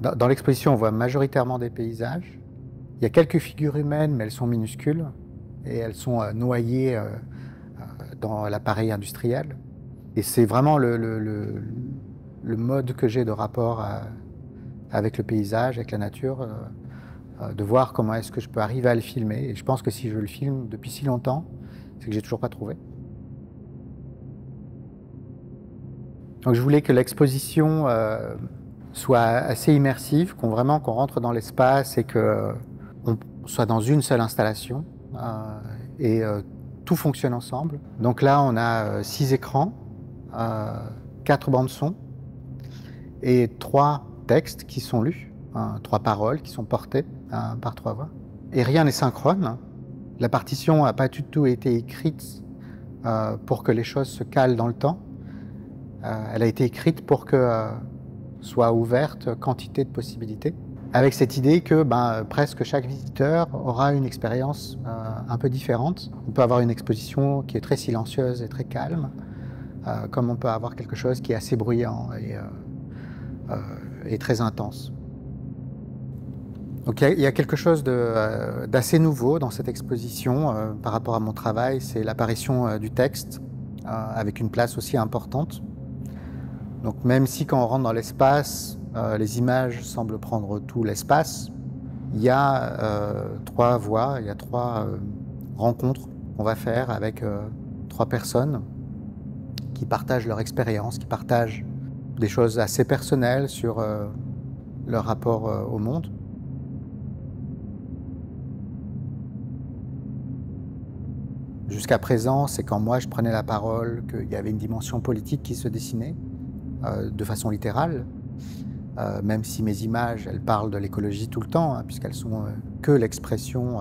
Dans l'exposition, on voit majoritairement des paysages. Il y a quelques figures humaines, mais elles sont minuscules et elles sont noyées dans l'appareil industriel. Et c'est vraiment le mode que j'ai de rapport avec le paysage, avec la nature, de voir comment est-ce que je peux arriver à le filmer. Et je pense que si je le filme depuis si longtemps, c'est que j'ai toujours pas trouvé. Donc je voulais que l'exposition soit assez immersive, qu'on rentre dans l'espace et que on soit dans une seule installation et tout fonctionne ensemble. Donc là, on a 6 écrans, 4 bandes son et 3 textes qui sont lus, 3 paroles qui sont portées par 3 voix. Et rien n'est synchrone. La partition n'a pas du tout été écrite pour que les choses se calent dans le temps. Elle a été écrite pour que soit ouverte quantité de possibilités, avec cette idée que presque chaque visiteur aura une expérience un peu différente. On peut avoir une exposition qui est très silencieuse et très calme, comme on peut avoir quelque chose qui est assez bruyant et très intense. Donc il y a quelque chose d'assez nouveau dans cette exposition par rapport à mon travail, c'est l'apparition du texte avec une place aussi importante. Donc même si quand on rentre dans l'espace, les images semblent prendre tout l'espace, il y a 3 voix, il y a 3 rencontres qu'on va faire avec 3 personnes qui partagent leur expérience, qui partagent des choses assez personnelles sur leur rapport au monde. Jusqu'à présent, c'est quand moi je prenais la parole qu'il y avait une dimension politique qui se dessinait. De façon littérale, même si mes images, elles parlent de l'écologie tout le temps, puisqu'elles sont que l'expression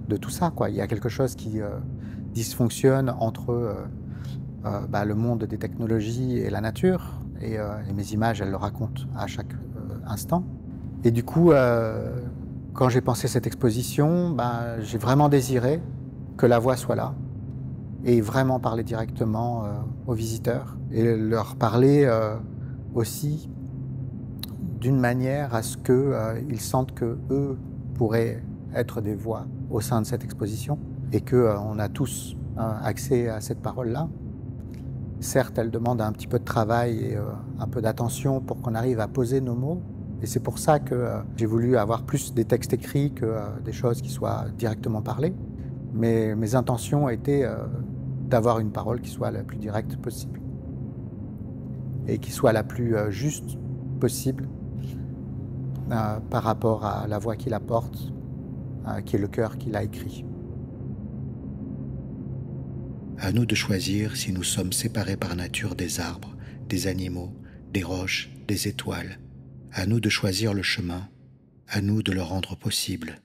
de tout ça, quoi. Il y a quelque chose qui dysfonctionne entre le monde des technologies et la nature, et mes images, elles le racontent à chaque instant. Et du coup, quand j'ai pensé cette exposition, j'ai vraiment désiré que la voix soit là, et vraiment parler directement aux visiteurs et leur parler aussi d'une manière à ce qu'ils sentent qu'eux pourraient être des voix au sein de cette exposition et qu'on a tous accès à cette parole-là. Certes, elle demande un petit peu de travail et un peu d'attention pour qu'on arrive à poser nos mots, et c'est pour ça que j'ai voulu avoir plus des textes écrits que des choses qui soient directement parlées. Mais mes intentions étaient d'avoir une parole qui soit la plus directe possible et qui soit la plus juste possible par rapport à la voix qu'il apporte, qui est le cœur qui l'a écrit. À nous de choisir si nous sommes séparés par nature des arbres, des animaux, des roches, des étoiles. À nous de choisir le chemin, à nous de le rendre possible.